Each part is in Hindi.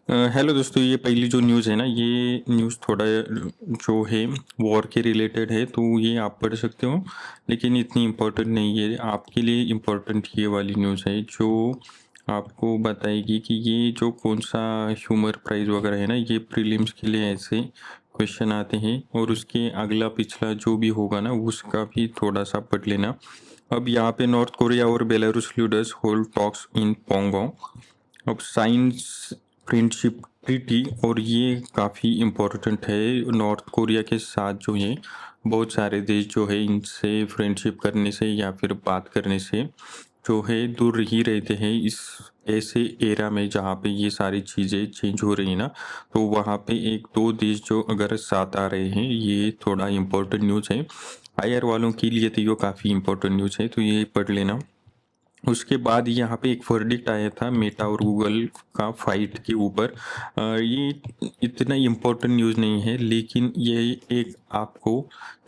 हेलो दोस्तों, ये पहली जो न्यूज़ है ना, ये न्यूज़ थोड़ा जो है वॉर के रिलेटेड है, तो ये आप पढ़ सकते हो। लेकिन इतनी इम्पोर्टेंट नहीं है आपके लिए। इम्पोर्टेंट ये वाली न्यूज़ है जो आपको बताएगी कि ये जो कौन सा ह्यूमर प्राइज़ वगैरह है ना, ये प्रीलिम्स के लिए ऐसे क्वेश्चन आते हैं, और उसके अगला पिछला जो भी होगा ना, उसका भी थोड़ा सा पढ़ लेना। अब यहाँ पे नॉर्थ कोरिया और Belarus leaders hold talks in Pyongyang. अब साइंस फ्रेंडशिप ट्रीटी, और ये काफ़ी इम्पोर्टेंट है। नॉर्थ कोरिया के साथ जो है बहुत सारे देश जो है इनसे फ्रेंडशिप करने से या फिर बात करने से जो है दूर ही रहते हैं इस ऐसे एरा में जहाँ पे ये सारी चीज़ें चेंज हो रही हैं ना। तो वहाँ पे एक दो देश जो अगर साथ आ रहे हैं, ये थोड़ा इम्पोर्टेंट न्यूज़ है। हायर वालों के लिए तो ये काफ़ी इम्पोर्टेंट न्यूज़ है, तो ये पढ़ लेना। उसके बाद यहाँ पे एक वर्डिक्ट आया था मेटा और गूगल का फाइट के ऊपर। ये इतना इम्पोर्टेंट न्यूज़ नहीं है, लेकिन ये एक आपको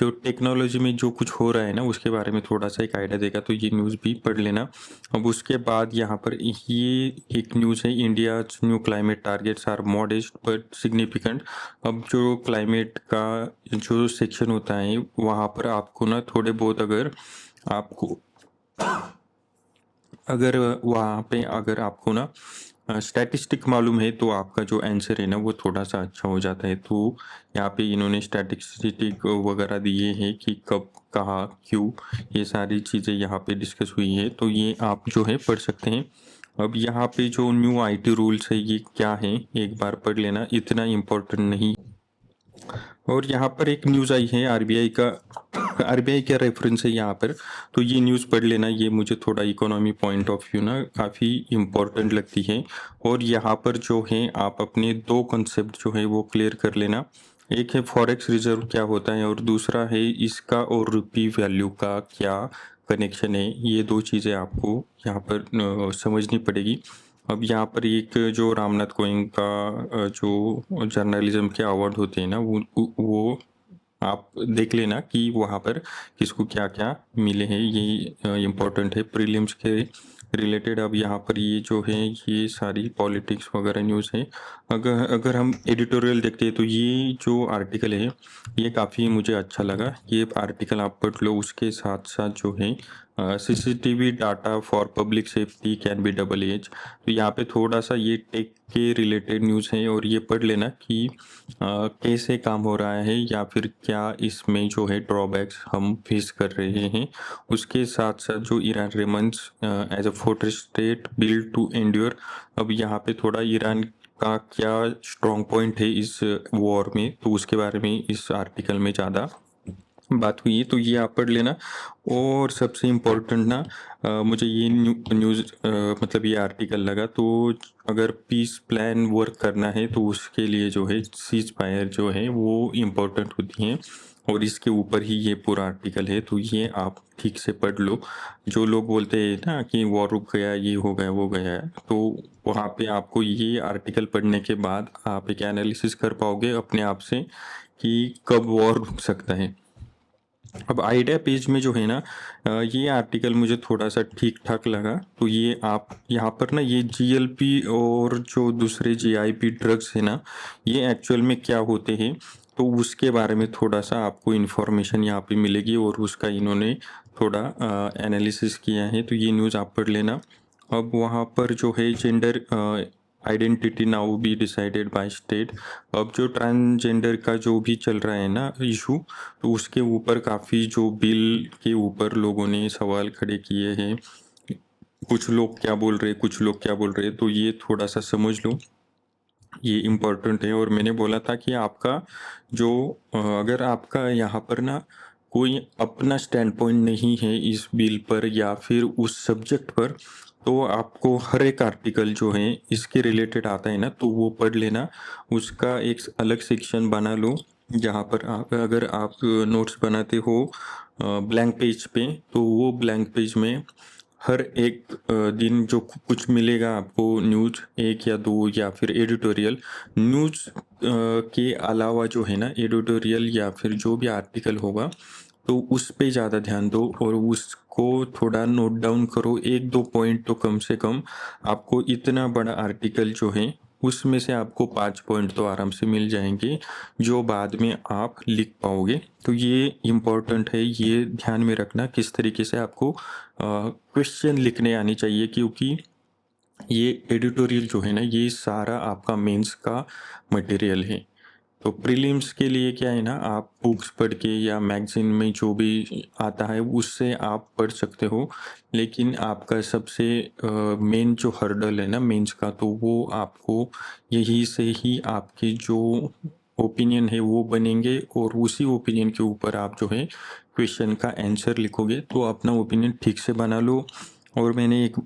जो टेक्नोलॉजी में जो कुछ हो रहा है ना, उसके बारे में थोड़ा सा एक आइडिया देगा, तो ये न्यूज़ भी पढ़ लेना। अब उसके बाद यहाँ पर ये एक न्यूज़ है, India new climate targets are modest but significant. अब जो क्लाइमेट का जो सेक्शन होता है, वहाँ पर आपको ना थोड़े बहुत आपको अगर वहाँ पे अगर आपको ना स्टैटिस्टिक मालूम है, तो आपका जो आंसर है ना वो थोड़ा सा अच्छा हो जाता है। तो यहाँ पे इन्होंने स्टैटिस्टिक वगैरह दिए हैं कि कब, कहाँ, क्यों, ये सारी चीज़ें यहाँ पे डिस्कस हुई है, तो ये आप जो है पढ़ सकते हैं। अब यहाँ पे जो न्यू आईटी रूल्स है, ये क्या है एक बार पढ़ लेना, इतना इम्पोर्टेंट नहीं। और यहाँ पर एक न्यूज़ आई है आरबीआई का रेफरेंस है यहाँ पर, तो ये न्यूज़ पढ़ लेना। ये मुझे थोड़ा इकोनॉमी पॉइंट ऑफ व्यू ना काफ़ी इम्पोर्टेंट लगती है। और यहाँ पर जो है आप अपने दो कॉन्सेप्ट जो है वो क्लियर कर लेना। एक है फॉरेक्स रिजर्व क्या होता है, और दूसरा है इसका और रुपी वैल्यू का क्या कनेक्शन है। ये दो चीज़ें आपको यहाँ पर समझनी पड़ेगी। अब यहाँ पर एक जो रामनाथ कोविंद का जो जर्नलिज्म के अवार्ड होते हैं ना, वो आप देख लेना कि वहाँ पर किसको क्या क्या मिले हैं। ये इम्पोर्टेंट है प्रीलिम्स के रिलेटेड। अब यहाँ पर ये जो है ये सारी पॉलिटिक्स वगैरह न्यूज़ है। अगर अगर हम एडिटोरियल देखते हैं, तो ये जो आर्टिकल है ये काफ़ी मुझे अच्छा लगा। ये आर्टिकल आप पढ़ लो। उसके साथ साथ जो है CCTV data for public safety can be double edge, तो यहाँ पे थोड़ा सा ये टेक के रिलेटेड न्यूज़ है, और ये पढ़ लेना कि कैसे काम हो रहा है या फिर क्या इसमें जो है ड्रॉबैक्स हम फेस कर रहे हैं। उसके साथ साथ जो Iran remains as a fortress state build to endure. अब यहाँ पे थोड़ा ईरान का क्या स्ट्रॉन्ग पॉइंट है इस वॉर में, तो उसके बारे में इस आर्टिकल में ज़्यादा बात हुई है, तो ये आप पढ़ लेना। और सबसे इम्पोर्टेंट ना मुझे ये न्यूज़ मतलब ये आर्टिकल लगा, तो अगर पीस प्लान वर्क करना है तो उसके लिए जो है सीज फायर जो है वो इम्पोर्टेंट होती हैं, और इसके ऊपर ही ये पूरा आर्टिकल है, तो ये आप ठीक से पढ़ लो। जो लोग बोलते हैं ना कि वॉर रुक गया, ये हो गया, वो गया है, तो वहाँ पे आपको ये आर्टिकल पढ़ने के बाद आप एक एनालिसिस कर पाओगे अपने आप से कि कब वॉर रुक सकता है। अब आइडिया पेज में जो है ना ये आर्टिकल मुझे थोड़ा सा ठीक ठाक लगा। तो ये आप यहाँ पर ना ये जीएलपी और जो दूसरे जीआईपी ड्रग्स है ना, ये एक्चुअल में क्या होते हैं, तो उसके बारे में थोड़ा सा आपको इन्फॉर्मेशन यहाँ पे मिलेगी, और उसका इन्होंने थोड़ा एनालिसिस किया है, तो ये न्यूज़ आप पढ़ लेना। अब वहाँ पर जो है gender identity now be decided by state. अब जो ट्रांसजेंडर का जो भी चल रहा है ना इशू, तो उसके ऊपर काफ़ी जो बिल के ऊपर लोगों ने सवाल खड़े किए हैं। कुछ लोग क्या बोल रहे हैं, कुछ लोग क्या बोल रहे हैं, तो ये थोड़ा सा समझ लो, ये इम्पोर्टेंट है। और मैंने बोला था कि आपका जो अगर आपका यहाँ पर ना कोई अपना स्टैंड पॉइंट नहीं है इस बिल पर या फिर उस सब्जेक्ट पर, तो आपको हर एक आर्टिकल जो है इसके रिलेटेड आता है ना, तो वो पढ़ लेना। उसका एक अलग सेक्शन बना लो, जहाँ पर आप अगर आप नोट्स बनाते हो ब्लैंक पेज पे, तो वो ब्लैंक पेज में हर एक दिन जो कुछ मिलेगा आपको न्यूज़, एक या दो या फिर एडिटोरियल न्यूज़ के अलावा जो है ना एडिटोरियल या फिर जो भी आर्टिकल होगा, तो उस पे ज़्यादा ध्यान दो और उसको थोड़ा नोट डाउन करो। एक दो पॉइंट तो कम से कम। आपको इतना बड़ा आर्टिकल जो है उसमें से आपको 5 पॉइंट तो आराम से मिल जाएँगे, जो बाद में आप लिख पाओगे। तो ये इम्पोर्टेंट है, ये ध्यान में रखना किस तरीके से आपको क्वेश्चन लिखने आने चाहिए, क्योंकि ये एडिटोरियल जो है ना, ये सारा आपका मेंस का मटेरियल है। तो प्रीलिम्स के लिए क्या है ना, आप बुक्स पढ़ के या मैगज़ीन में जो भी आता है उससे आप पढ़ सकते हो। लेकिन आपका सबसे मेन जो हर्डल है ना मेंस का, तो वो आपको यहीं से ही आपके जो ओपिनियन है वो बनेंगे, और उसी ओपिनियन के ऊपर आप जो है क्वेश्चन का आंसर लिखोगे, तो अपना ओपिनियन ठीक से बना लो। और मैंने एक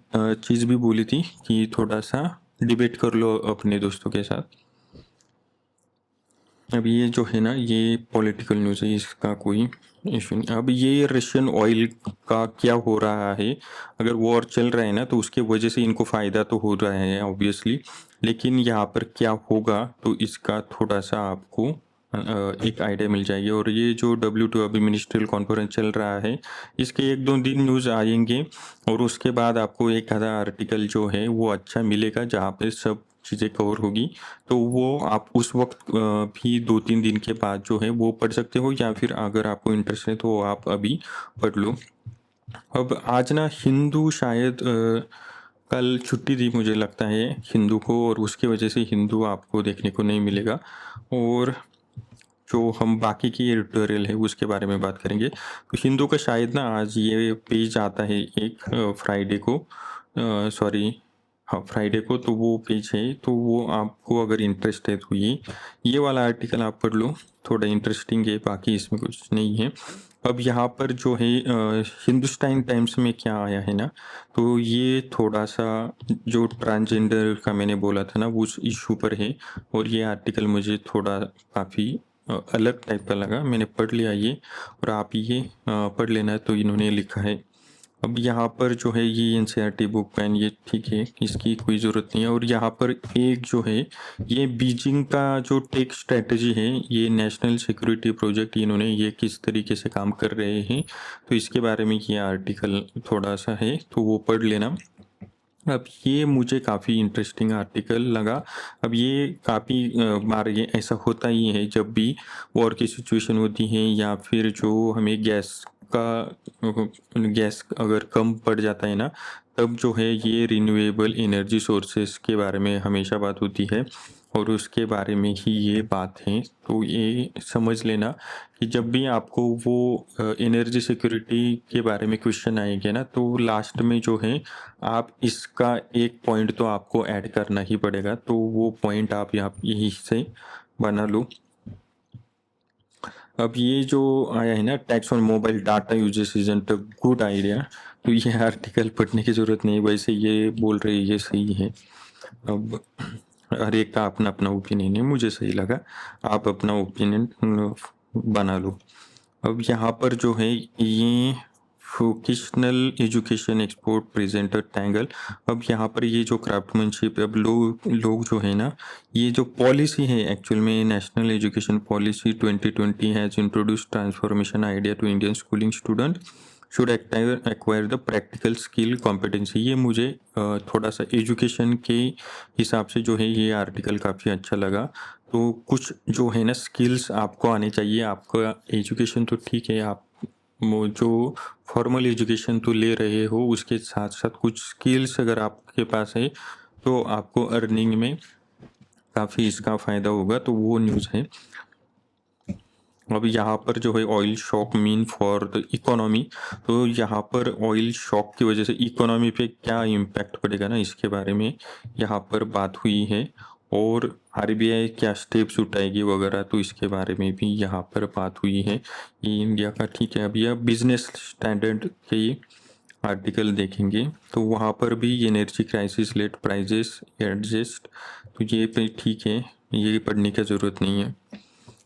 चीज़ भी बोली थी कि थोड़ा-सा डिबेट कर लो अपने दोस्तों के साथ। अब ये जो है ना, ये पॉलिटिकल न्यूज़ है, इसका कोई इशू नहीं। अब ये रशियन ऑयल का क्या हो रहा है, अगर वॉर चल रहा है ना, तो उसके वजह से इनको फ़ायदा तो हो रहा है ऑब्वियसली। लेकिन यहाँ पर क्या होगा, तो इसका थोड़ा-सा आपको एक आइडिया मिल जाएगी। और ये जो WTO अभी मिनिस्ट्रियल कॉन्फ्रेंस चल रहा है, इसके 1-2 दिन न्यूज़ आएँगे, और उसके बाद आपको एक आधा आर्टिकल जो है वो अच्छा मिलेगा, जहाँ पे सब चीज़ें कवर होगी। तो वो आप उस वक़्त भी 2-3 दिन के बाद जो है वो पढ़ सकते हो, या फिर अगर आपको इंटरेस्ट है तो आप अभी पढ़ लो। अब आज ना हिंदू शायद कल छुट्टी दी मुझे लगता है हिंदू को, और उसकी वजह से हिंदू आपको देखने को नहीं मिलेगा। और जो हम बाकी की एडिटोरियल है उसके बारे में बात करेंगे। तो हिंदू का शायद ना आज ये पेज आता है एक फ्राइडे को, सॉरी, हाँ फ्राइडे को, तो वो पेज है, तो वो आपको अगर इंटरेस्ट है तो ये वाला आर्टिकल आप पढ़ लो, थोड़ा इंटरेस्टिंग है, बाकी इसमें कुछ नहीं है। अब यहाँ पर जो है हिंदुस्तान टाइम्स में क्या आया है ना, तो ये थोड़ा-सा जो ट्रांसजेंडर का मैंने बोला था ना, वो उस इश्यू पर है। और ये आर्टिकल मुझे थोड़ा काफ़ी अलग टाइप का लगा, मैंने पढ़ लिया ये, और आप ये पढ़ लेना। तो इन्होंने लिखा है, अब यहाँ पर जो है ये एनसीईआरटी बुक पेन, ये ठीक है, इसकी कोई ज़रूरत नहीं है। और यहाँ पर एक जो है, ये बीजिंग का जो टेक स्ट्रेटजी है, ये नेशनल सिक्योरिटी प्रोजेक्ट, इन्होंने ये किस तरीके से काम कर रहे हैं, तो इसके बारे में ये आर्टिकल थोड़ा-सा है, तो वो पढ़ लेना। अब ये मुझे काफ़ी इंटरेस्टिंग आर्टिकल लगा। अब ये काफ़ी बार ये ऐसा होता ही है, जब भी वॉर की सिचुएशन होती है, या फिर जो हमें गैस अगर कम पड़ जाता है ना, तब जो है ये रिन्यूएबल एनर्जी सोर्सेस के बारे में हमेशा बात होती है, और उसके बारे में ही ये बात है। तो ये समझ लेना कि जब भी आपको वो एनर्जी सिक्योरिटी के बारे में क्वेश्चन आएंगे ना, तो लास्ट में जो है आप इसका एक पॉइंट तो आपको ऐड करना ही पड़ेगा, तो वो पॉइंट आप यहाँ यहीं से बना लो। अब ये जो आया है ना, tax on mobile data uses isn't a good idea, तो ये आर्टिकल पढ़ने की ज़रूरत नहीं, वैसे ये बोल रहे ये सही है। अब हर एक का अपना अपना ओपिनियन है, मुझे सही लगा, आप अपना ओपिनियन बना लो। अब यहाँ पर जो है ये vocational education export presenter tangle. अब यहाँ पर ये जो क्राफ्टमैनशिप, अब लोग जो है ना, ये जो पॉलिसी है एक्चुअल में, national education policy 2020 has introduce transformation idea to Indian schooling student should acquire the practical skill competency. ये मुझे थोड़ा सा एजुकेशन के हिसाब से जो है ये आर्टिकल काफ़ी अच्छा लगा। तो कुछ जो है ना स्किल्स आपको आने चाहिए। आपका एजुकेशन तो ठीक है, आप वो जो फॉर्मल एजुकेशन तो ले रहे हो, उसके साथ साथ कुछ स्किल्स अगर आपके पास है, तो आपको अर्निंग में काफ़ी इसका फ़ायदा होगा। तो वो न्यूज़ है। अब यहाँ पर जो है oil shock mean for the economy, तो यहाँ पर ऑयल शॉक की वजह से इकोनॉमी पे क्या इम्पैक्ट पड़ेगा ना, इसके बारे में यहाँ पर बात हुई है। और आरबीआई क्या स्टेप्स उठाएगी वगैरह, तो इसके बारे में भी यहाँ पर बात हुई है। ये इंडिया का ठीक है। अब यह बिजनेस स्टैंडर्ड के आर्टिकल देखेंगे, तो वहाँ पर भी energy crisis let prices adjust, तो ये पे ठीक है, ये पढ़ने की ज़रूरत नहीं है।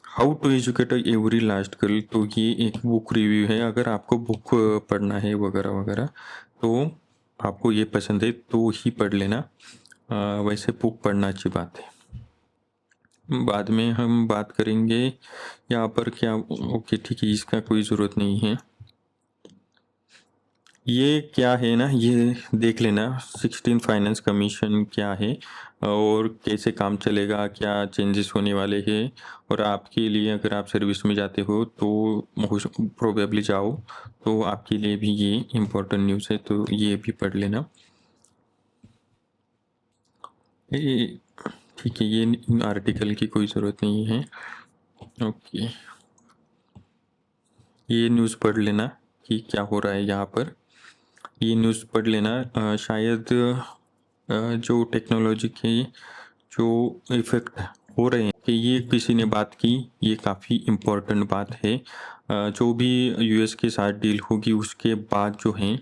How to educate every last girl, तो ये एक बुक रिव्यू है। अगर आपको बुक पढ़ना है वगैरह वगैरह, तो आपको ये पसंद है तो ही पढ़ लेना। वैसे बुक पढ़ना अच्छी बात है। बाद में हम बात करेंगे यहाँ पर क्या, ओके ठीक है, इसका कोई ज़रूरत नहीं है। ये क्या है ना, ये देख लेना 16 फाइनेंस कमीशन क्या है और कैसे काम चलेगा, क्या चेंजेस होने वाले हैं। और आपके लिए अगर आप सर्विस में जाते हो तो प्रोबेबली जाओ, तो आपके लिए भी ये इम्पोर्टेंट न्यूज़ है, तो ये भी पढ़ लेना। ये ठीक है, ये आर्टिकल की कोई ज़रूरत नहीं है। ओके, ये न्यूज़ पढ़ लेना कि क्या हो रहा है यहाँ पर। ये न्यूज़ पढ़ लेना। शायद जो टेक्नोलॉजी के जो इफ़ेक्ट हो रहे हैं कि ये किसी ने बात की, ये काफ़ी इम्पोर्टेंट बात है। जो भी यूएस के साथ डील होगी उसके बाद जो है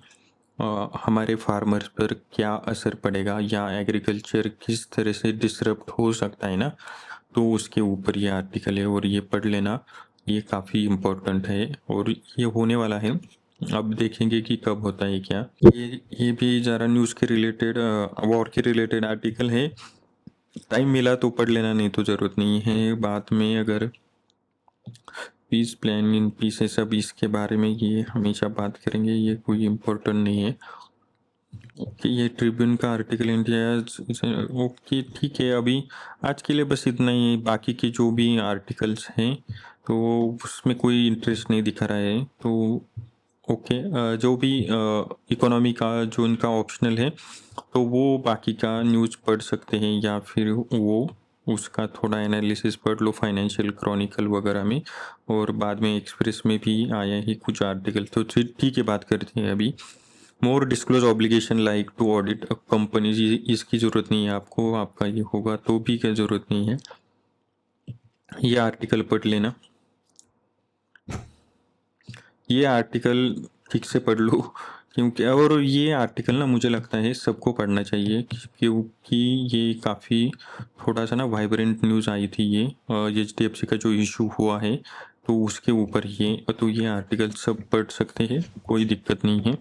हमारे फार्मर्स पर क्या असर पड़ेगा या एग्रीकल्चर किस तरह से डिसरप्ट हो सकता है ना, तो उसके ऊपर ये आर्टिकल है और ये पढ़ लेना। ये काफ़ी इम्पोर्टेंट है और ये होने वाला है। अब देखेंगे कि कब होता है क्या। ये भी ज़रा न्यूज़ के रिलेटेड वॉर के रिलेटेड आर्टिकल है। टाइम मिला तो पढ़ लेना, नहीं तो ज़रूरत नहीं है। बाद में अगर पीस प्लान इन पीस है सब, इसके बारे में ये हमेशा बात करेंगे, ये कोई इम्पोर्टेंट नहीं है। ओके, ये ट्रिब्यून का आर्टिकल इंडिया। ओके ठीक है, अभी आज के लिए बस इतना ही। बाकी के जो भी आर्टिकल्स हैं तो उसमें कोई इंटरेस्ट नहीं दिखा रहा है, तो ओके। जो भी इकोनॉमी का जो इनका ऑप्शनल है तो वो बाकी का न्यूज़ पढ़ सकते हैं, या फिर वो उसका थोड़ा एनालिसिस पढ़ लो फाइनेंशियल क्रॉनिकल वगैरह में। और बाद में एक्सप्रेस में भी आया ही कुछ आर्टिकल, तो ठीक है बात करते हैं अभी। More disclose obligation like to audit companies, इसकी ज़रूरत नहीं है आपको, आपका ये होगा तो भी क्या ज़रूरत नहीं है। ये आर्टिकल पढ़ लेना। ये आर्टिकल ठीक से पढ़ लो, क्योंकि और ये आर्टिकल ना मुझे लगता है सबको पढ़ना चाहिए, क्योंकि ये काफ़ी थोड़ा सा ना वाइब्रेंट न्यूज़ आई थी। ये एचडीएफसी का जो इशू हुआ है तो उसके ऊपर ये, तो ये आर्टिकल सब पढ़ सकते हैं, कोई दिक्कत नहीं है।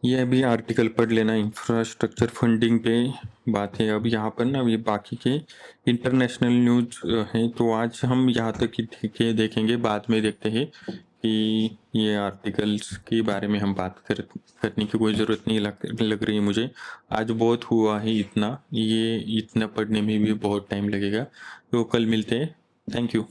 ये अभी आर्टिकल पढ़ लेना। इंफ्रास्ट्रक्चर फंडिंग पे बात है। अब यहाँ पर ना ये बाकी के इंटरनेशनल न्यूज हैं, तो आज हम यहाँ तक ही ठीक है देखेंगे, बाद में देखते हैं कि ये आर्टिकल्स के बारे में हम बात करने की कोई ज़रूरत नहीं लग रही है मुझे। आज बहुत हुआ है, इतना पढ़ने में भी बहुत टाइम लगेगा, तो कल मिलते हैं। Thank you.